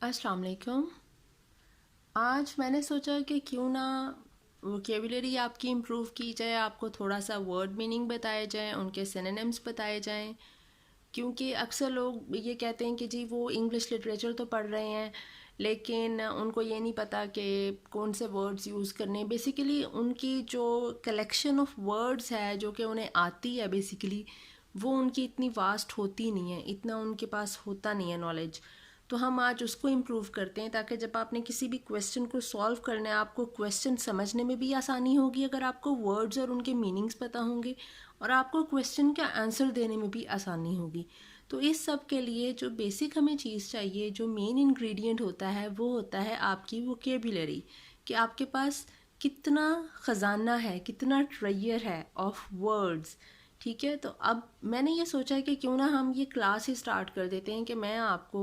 अस्सलाम वालेकुम। आज मैंने सोचा कि क्यों ना वोकेबुलरी आपकी इम्प्रूव की जाए, आपको थोड़ा सा वर्ड मीनिंग बताए जाएं, उनके सिनोनिम्स बताए जाएं। क्योंकि अक्सर लोग ये कहते हैं कि जी वो इंग्लिश लिटरेचर तो पढ़ रहे हैं, लेकिन उनको ये नहीं पता कि कौन से वर्ड्स यूज़ करने। बेसिकली उनकी जो कलेक्शन ऑफ वर्ड्स है जो कि उन्हें आती है, बेसिकली वो उनकी इतनी वास्ट होती नहीं है, इतना उनके पास होता नहीं है नॉलेज। तो हम आज उसको इम्प्रूव करते हैं ताकि जब आपने किसी भी क्वेश्चन को सॉल्व करना है, आपको क्वेश्चन समझने में भी आसानी होगी अगर आपको वर्ड्स और उनके मीनिंग्स पता होंगे, और आपको क्वेश्चन का आंसर देने में भी आसानी होगी। तो इस सब के लिए जो बेसिक हमें चीज़ चाहिए, जो मेन इंग्रेडिएंट होता है, वो होता है आपकी वोकेबुलरी, कि आपके पास कितना ख़जाना है, कितना ट्रेजर है ऑफ वर्ड्स। ठीक है, तो अब मैंने ये सोचा है कि क्यों ना हम ये क्लास ही स्टार्ट कर देते हैं कि मैं आपको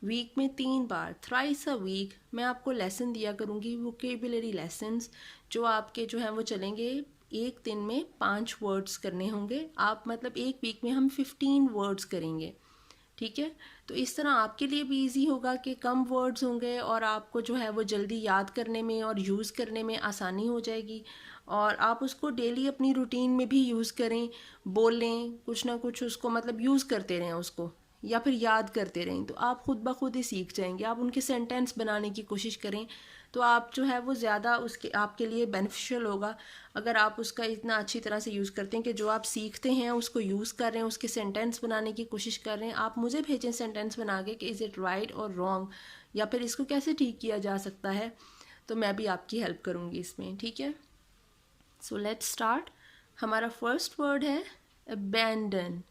वीक में 3 बार, थ्राइस अ वीक, मैं आपको लेसन दिया करूँगी, वोकेबुलरी लेसन्स, जो आपके जो हैं वो चलेंगे। एक दिन में 5 वर्ड्स करने होंगे आप, मतलब एक वीक में हम 15 वर्ड्स करेंगे। ठीक है, तो इस तरह आपके लिए भी इजी होगा कि कम वर्ड्स होंगे और आपको जो है वो जल्दी याद करने में और यूज़ करने में आसानी हो जाएगी, और आप उसको डेली अपनी रूटीन में भी यूज़ करें, बोलें कुछ ना कुछ उसको, मतलब यूज़ करते रहें उसको, या फिर याद करते रहें, तो आप खुद ब खुद ही सीख जाएंगे। आप उनके सेंटेंस बनाने की कोशिश करें, तो आप जो है वो ज़्यादा उसके आपके लिए बेनिफिशियल होगा अगर आप उसका इतना अच्छी तरह से यूज़ करते हैं कि जो आप सीखते हैं उसको यूज़ कर रहे हैं, उसके सेंटेंस बनाने की कोशिश कर रहे हैं। आप मुझे भेजें सेंटेंस बना के कि इज़ इट राइट और रॉन्ग, या फिर इसको कैसे ठीक किया जा सकता है, तो मैं भी आपकी हेल्प करूँगी इसमें। ठीक है, सो लेट्स स्टार्ट। हमारा फर्स्ट वर्ड है अबैंडन।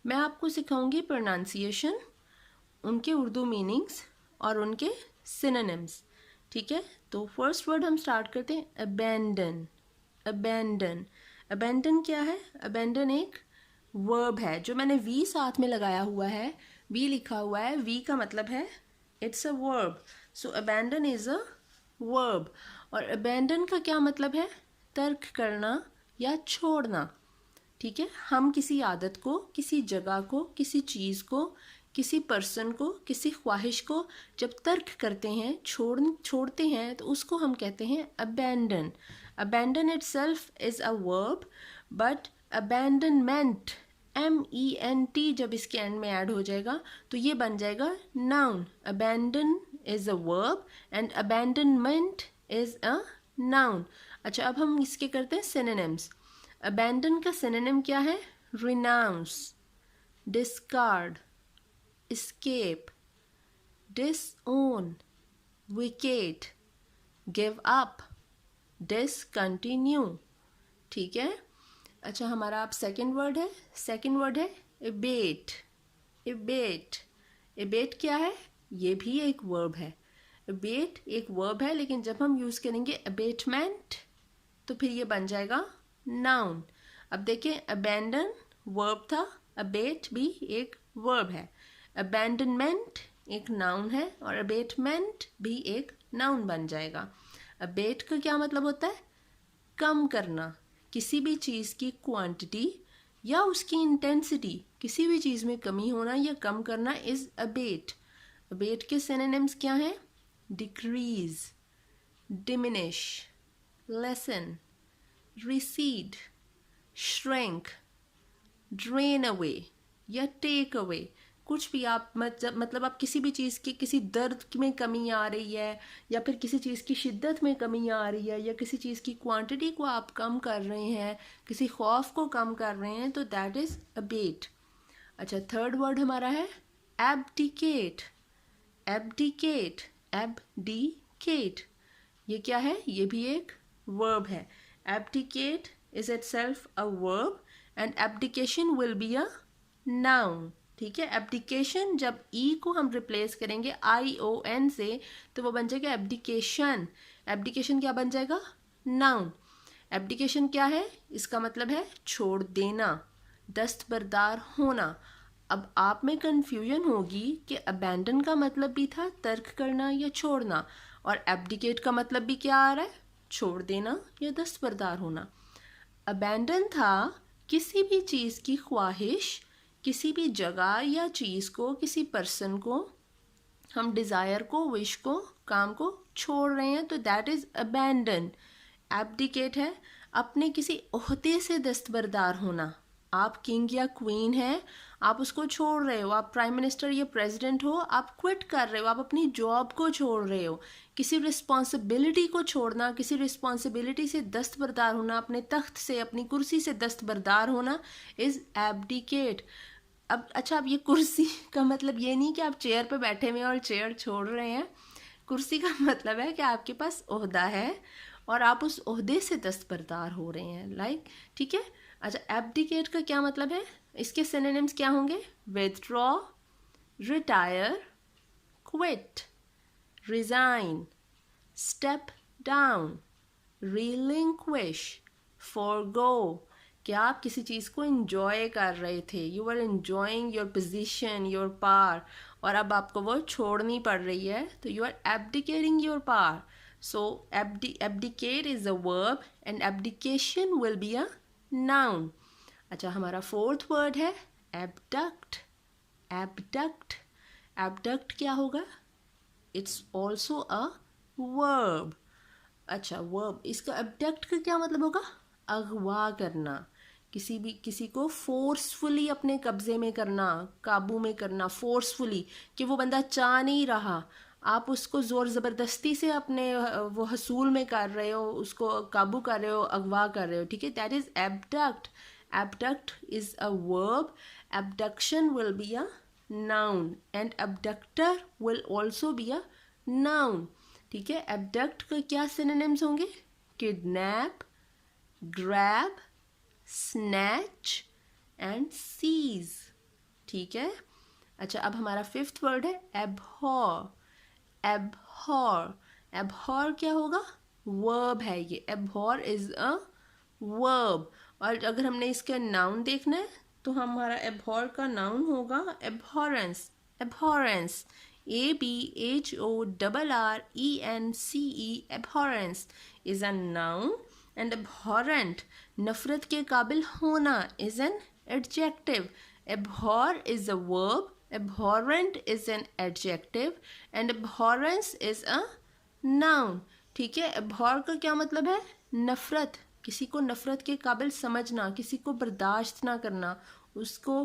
मैं आपको सिखाऊंगी प्रोनाउंसिएशन, उनके उर्दू मीनिंग्स और उनके सिनोनिम्स। ठीक है, तो फर्स्ट वर्ड हम स्टार्ट करते हैं अबैंडन। अबैंडन, अबैंडन क्या है? अबैंडन एक वर्ब है, जो मैंने वी साथ में लगाया हुआ है, वी लिखा हुआ है, वी का मतलब है it's a verb. So abandon is a verb. और अबैंडन का क्या मतलब है? तर्क करना या छोड़ना। ठीक है, हम किसी आदत को, किसी जगह को, किसी चीज़ को, किसी पर्सन को, किसी ख्वाहिश को जब तर्क करते हैं, छोड़ते हैं, तो उसको हम कहते हैं abandon. Abandon itself is a verb, but abandonment, MENT जब इसके एंड में ऐड हो जाएगा तो ये बन जाएगा noun. Abandon is a verb and abandonment is a noun. अच्छा, अब हम इसके करते हैं सिनोनिम्स। अबैंडन का सिनोनिम क्या है? Renounce, discard, escape, disown, vacate, give up, discontinue। ठीक है, अच्छा हमारा अब सेकंड वर्ड है। सेकंड वर्ड है एबेट। एबेट, एबेट क्या है? ये भी एक वर्ब है। एबेट एक वर्ब है, लेकिन जब हम यूज़ करेंगे अबेटमेंट तो फिर ये बन जाएगा नाउन। अब देखिए, अबैंडन वर्ब था, अबेट भी एक वर्ब है, अबैंडनमेंट एक नाउन है और अबेटमेंट भी एक नाउन बन जाएगा। अबेट का क्या मतलब होता है? कम करना, किसी भी चीज़ की क्वांटिटी या उसकी इंटेंसिटी, किसी भी चीज़ में कमी होना या कम करना इज़ अबेट। अबेट के सिनोनिम्स क्या हैं? Decrease, diminish, lesson, recede, shrink, drain away या take away। कुछ भी आप मतलब आप किसी भी चीज़ की, किसी दर्द में कमी आ रही है, या फिर किसी चीज़ की शिद्दत में कमी आ रही है, या किसी चीज़ की क्वांटिटी को आप कम कर रहे हैं, किसी खौफ को कम कर रहे हैं, तो दैट इज़ अबेट। अच्छा, थर्ड वर्ड हमारा है एब्डिकेट। एब्डिकेट, एब्डिकेट, ये क्या है? ये भी एक वर्ब है। Abdicate is itself a verb and abdication will be a noun। ठीक है, abdication जब E को हम रिप्लेस करेंगे ION से तो वो बन जाएगा abdication। abdication क्या बन जाएगा? नाउन। abdication क्या है? इसका मतलब है छोड़ देना, दस्तबरदार होना। अब आप में कन्फ्यूजन होगी कि अबैंडन का मतलब भी था तर्क करना या छोड़ना, और एब्डिकेट का मतलब भी क्या आ रहा है? छोड़ देना या दस्तबरदार होना। अबैंडन था किसी भी चीज़ की ख्वाहिश, किसी भी जगह या चीज़ को, किसी पर्सन को हम डिज़ायर को, विश को, काम को छोड़ रहे हैं, तो दैट इज़ अबैंडन। एब्डिकेट है अपने किसी ओहदे से दस्तबरदार होना। आप किंग या क्वीन हैं, आप उसको छोड़ रहे हो, आप प्राइम मिनिस्टर या प्रेसिडेंट हो, आप क्विट कर रहे हो, आप अपनी जॉब को छोड़ रहे हो। किसी रिस्पॉन्सिबिलिटी को छोड़ना, किसी रिस्पॉन्सिबिलिटी से दस्तबरदार होना, अपने तख्त से, अपनी कुर्सी से दस्तबरदार होना इज़ एब्डिकेट। अब अच्छा, अब ये कुर्सी का मतलब ये नहीं कि आप चेयर पे बैठे हुए हैं और चेयर छोड़ रहे हैं। कुर्सी का मतलब है कि आपके पास ओहदा है और आप उस ओहदे से दस्तबरदार हो रहे हैं, लाइक, ठीक है। अच्छा, एब्डिकेट का क्या मतलब है, इसके सिनोनिम्स क्या होंगे? Withdraw, retire, quit, resign, step down, relinquish, forgo. क्या आप किसी चीज़ को इंजॉय कर रहे थे, you are enjoying your position, your power, और अब आपको वो छोड़नी पड़ रही है, तो you are abdicating your power. So abdicate is a verb and abdication will be a noun. अच्छा, हमारा फोर्थ वर्ड है abduct. abduct abduct क्या होगा? It's also a verb. अच्छा, वर्ब, इसका abduct का क्या मतलब होगा? अगवा करना, किसी को फोर्सफुली अपने कब्जे में करना, काबू में करना, फोर्सफुली, कि वो बंदा चाह नहीं रहा, आप उसको ज़ोर ज़बरदस्ती से अपने वो हसूल में कर रहे हो, उसको काबू कर रहे हो, अगवा कर रहे हो, ठीक है। That is abduct. Abduct is a verb, abduction will be a noun and abductor will also be a noun, ठीक है। एब्डक्ट के क्या सिनोनिम्स होंगे? Kidnap, grab, snatch and seize, ठीक है। अच्छा, अब हमारा फिफ्थ वर्ड है एबहॉर। एबहॉर, एबहॉर क्या होगा? वर्ब है ये, एबहॉर इज अ वर्ब। और अगर हमने इसका नाउन देखना है तो हमारा एबहॉर का नाउन होगा abhorrence. Abhorrence, ABHORRENCE, abhorrence is a noun and abhorrent, नफरत के काबिल होना, is an adjective. Abhor is a verb, abhorrent is an adjective and abhorrence is a noun, ठीक है। abhor का क्या मतलब है? नफरत, किसी को नफरत के काबिल समझना, किसी को बर्दाश्त ना करना, उसको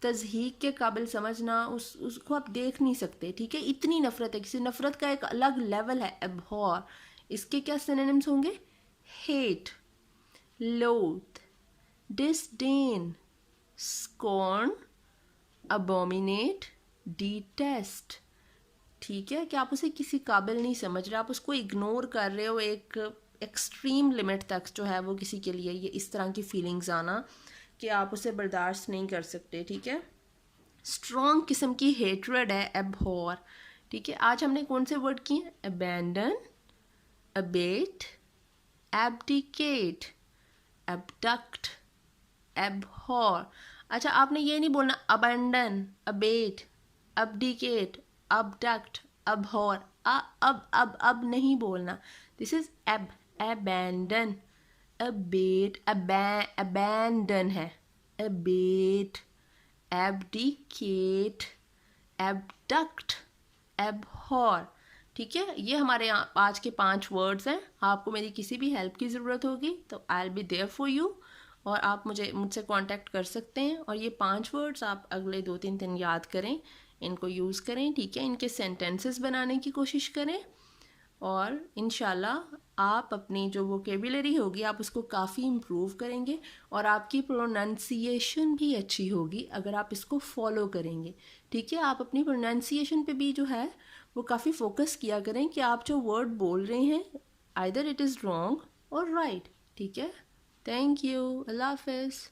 तज़हीक के काबिल समझना, उसको आप देख नहीं सकते, ठीक है। इतनी नफरत है, किसी नफरत का एक अलग लेवल है abhor। इसके क्या सिनोनिम्स होंगे? hate, loathe, disdain, scorn, abominate, detest, ठीक है। कि आप उसे किसी काबिल नहीं समझ रहे, आप उसको इग्नोर कर रहे हो, एक एक्सट्रीम लिमिट तक जो है वो किसी के लिए ये इस तरह की फीलिंग्स आना कि आप उसे बर्दाश्त नहीं कर सकते, ठीक है। स्ट्रॉन्ग किस्म की हेट्रेड है एबहॉर, ठीक है। आज हमने कौन से वर्ड किए? Abandon, abate, abdicate, abduct, abhor. अच्छा, आपने ये नहीं बोलना abandon, abate, abdicate, abduct, abhor, अब नहीं बोलना। This is ab, abandon, abate, abandon है, अबेट, एब्डिकेट, एबडक्ट, एबहॉर, ठीक है। ये हमारे आज के 5 वर्ड्स हैं। आपको मेरी किसी भी हेल्प की ज़रूरत होगी तो I will be there for you, और आप मुझसे कांटेक्ट कर सकते हैं। और ये 5 वर्ड्स आप अगले 2-3 दिन याद करें, इनको यूज़ करें, ठीक है। इनके सेंटेंसेस बनाने की कोशिश करें और इंशाल्लाह आप अपनी जो वोकेबुलरी होगी आप उसको काफ़ी इम्प्रूव करेंगे और आपकी प्रोनाउंसिएशन भी अच्छी होगी अगर आप इसको फॉलो करेंगे, ठीक है। आप अपनी प्रोनाउंसिएशन पे भी जो है वो काफ़ी फोकस किया करें कि आप जो वर्ड बोल रहे हैं आइदर इट इज़ रॉन्ग और राइट, ठीक है। थैंक यू, अल्लाह हाफ़िज़।